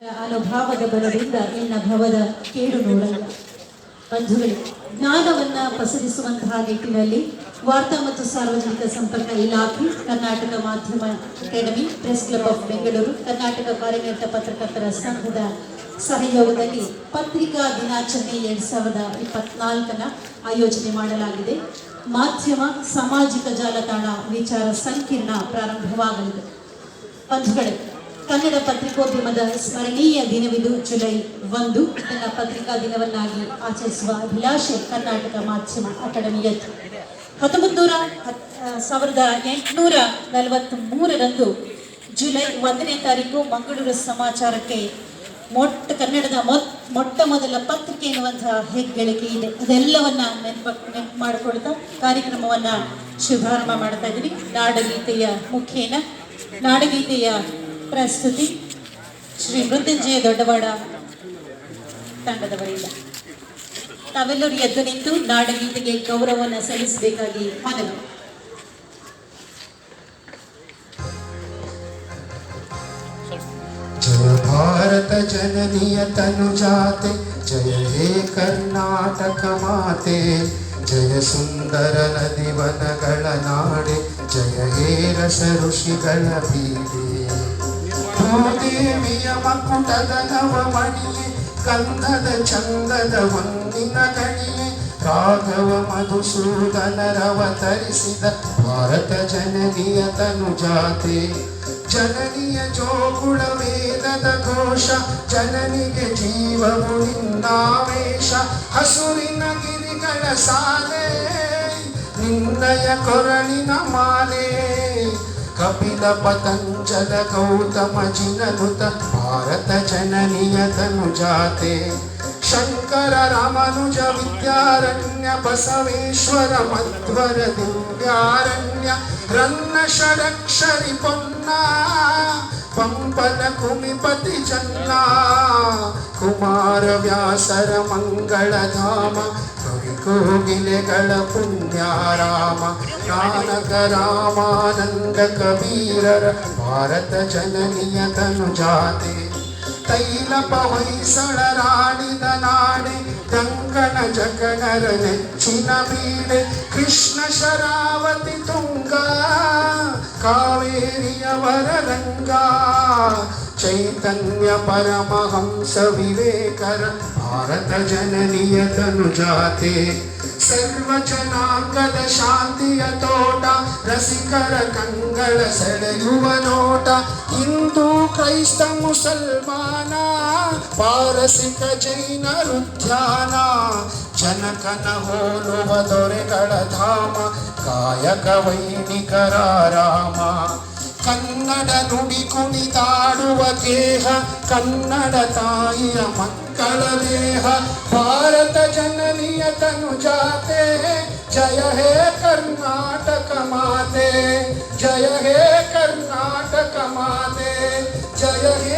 ಅನುಭಾವದ ಬಲದಿಂದ ಎನ್ನ ಭವದ ಕೇಡು ನೋಡಲ್ಲ. ಬಂಧುಗಳೇ, ಜ್ಞಾನವನ್ನ ಪಸರಿಸುವಂತಹ ನಿಟ್ಟಿನಲ್ಲಿ ವಾರ್ತಾ ಮತ್ತು ಸಾರ್ವಜನಿಕ ಸಂಪರ್ಕ ಇಲಾಖೆ, ಕರ್ನಾಟಕ ಮಾಧ್ಯಮ academy, press club of Bengaluru, Karnataka ಕಾರ್ಯನಿರತ ಪತ್ರಕರ್ತರ ಸಂಘದ ಸಹಯೋಗದಲ್ಲಿ ಪತ್ರಿಕಾ ದಿನಾಚರಣೆ 2024 ಆಯೋಜನೆ ಮಾಡಲಾಗಿದೆ. ಮಾಧ್ಯಮ ಸಾಮಾಜಿಕ ಜಾಲತಾಣ ವಿಚಾರ ಸಂಕಿರಣ ಪ್ರಾರಂಭವಾಗಲಿದೆ. ಬಂಧುಗಳೇ, ಕನ್ನಡ ಪತ್ರಿಕೋದ್ಯಮದ ಸ್ಮರಣೀಯ ದಿನವಿದು. ಜುಲೈ 1 ಇದನ್ನ ಪತ್ರಿಕಾ ದಿನವನ್ನಾಗಿ ಆಚರಿಸುವ ಅಭಿಲಾಷೆ ಕರ್ನಾಟಕ ಮಾಧ್ಯಮ ಅಕಾಡೆಮಿಯದ್ದು. 1843 ಜುಲೈ 1 ಮಂಗಳೂರು ಸಮಾಚಾರಕ್ಕೆ ಕನ್ನಡದ ಮೊಟ್ಟ ಮೊದಲ ಪತ್ರಿಕೆ ಎನ್ನುವಂತಹ ಹೆಗ್ಗಳಿಕೆ ಇದೆ. ಅದೆಲ್ಲವನ್ನ ನೆನಪು ಮಾಡಿಕೊಳ್ತಾ ಕಾರ್ಯಕ್ರಮವನ್ನ ಶುಭಾರಂಭ ಮಾಡ್ತಾ ಇದ್ದೀನಿ. ನಾಡಗೀತೆಯ ಮುಖೇನ ನಾಡಗೀತೆಯ ಪ್ರಸ್ತುತಿ ಶ್ರೀ ಮೃತ್ಯುಂಜಯ ದೊಡ್ಡವಾಡ ತಂಡದವರಿಂದ. ತಾವೆಲ್ಲರೂ ಎದ್ದು ನಿಂತು ನಾಡಗೀತೆಗೆ ಗೌರವವನ್ನು ಸಲ್ಲಿಸಬೇಕಾಗಿ ಮನವಿ. ಜಯ ಭಾರತ ಜನನಿಯ ತನುಜಾತೆ, ಜಯ ಹೇ ಕರ್ನಾಟಕ ಮಾತೆ, ಜಯ ಸುಂದರ ನದಿ ವನಗಳ ನಾಡೆ, ಜಯ ಹೇ ರಸ ಋಷಿಗಳ ಬೀಡೆ. ಭೂದೇವಿಯ ಮಕುಟದ ನವಮಣಿಯೇ, ಗಂಧದ ಚಂದದ ಒಂದಿನ ಗಣಿಯೇ, ರಾಘವ ಮಧುಸೂದನರವತರಿಸಿದ ಭಾರತ ಜನನಿಯ ತನುಜಾತೆ. ಜನನಿಯ ಜೋಗುಳ ವೇದದ ಘೋಷ, ಜನನಿಗೆ ಜೀವವು ನಿನ್ನಾವೇಶ. ಹಸುರಿನ ಗಿರಿಗಳ ಸಾಲೆ, ನಿನ್ನಯ ಕೊರಳಿನ ಮಾಲೆ. ಕಪಿಲ ಪತಂಜಲ ಗೌತಮ ಜಿನನುತ ಭಾರತ ಜನನಿಯ ತನುಜಾತೆ. ಶಂಕರ ರಾಮನುಜ ವಿದ್ಯಾರಣ್ಯ, ಬಸವೇಶ್ವರ ಮಧ್ವರ ದಿವ್ಯಾರಣ್ಯ. ರನ್ನ ಷಡಕ್ಷರಿ ಪೊನ್ನ, ಪಂಪನ ಕುಮಿಪತಿ ಜನ್ನ. ಕುಮಾರ ವ್ಯಾಸರ ಮಂಗಳಧಾಮ, ಕವಿ ಕೋಗಿಲೆಗಳ ಪುಣ್ಯಾರಾಮ. ನಾನಕ ರಾಮಾನಂದ ಕಬೀರರ ಭಾರತ ಜನನಿಯ ತನುಜಾತೆ. ತೈಲಪ ಹೊಯ್ಸಳ ರಾಣಿದ ನಾಡೆ, ಗಂಗನ ಜಗನರ ನೆಚ್ಚಿನ ಬೀಡೆ. ಕೃಷ್ಣ ಶರಾವತಿ ತುಂಗ, ಕಾವೇರಿಯವರ ರಂಗ. ಚೈತನ್ಯ ಪರಮಹಂಸ ವಿವೇಕರ ಭಾರತ ಜನನಿಯ ತನುಜಾತೆ. ಸರ್ವ ಜನಾಂಗದ ಶಾಂತಿಯ ತೋಟ, ರಸಿಕರ ಕಂಗಳ ಸೆಳೆಯುವ ನೋಟ. ಹಿಂದೂ ಕ್ರೈಸ್ತ ಮುಸಲ್ಮಾನ, ಪಾರಸಿಕ ಜೈನರು ಧ್ಯಾನ. ಜನಕನ ಹೋಲುವ ದೊರೆಗಳ ಧಾಮ, ಕಾಯಕ ವೈಣಿಕರ ರಾಮ. ಕನ್ನಡ ನುಡಿ ಕುಣಿದಾಡುವ ಗೇಹ, ಕನ್ನಡ ತಾಯಿಯ ಮಕ್ಕಳ ದೇಹ. ಭಾರತ ಜನನಿಯ ತನುಜಾತೆ, ಜಯ ಹೇ ಕರ್ನಾಟಕ ಮಾತೆ, ಜಯ ಹೇ ಕರ್ನಾಟಕ ಮಾತೆ, ಜಯ ಹೇ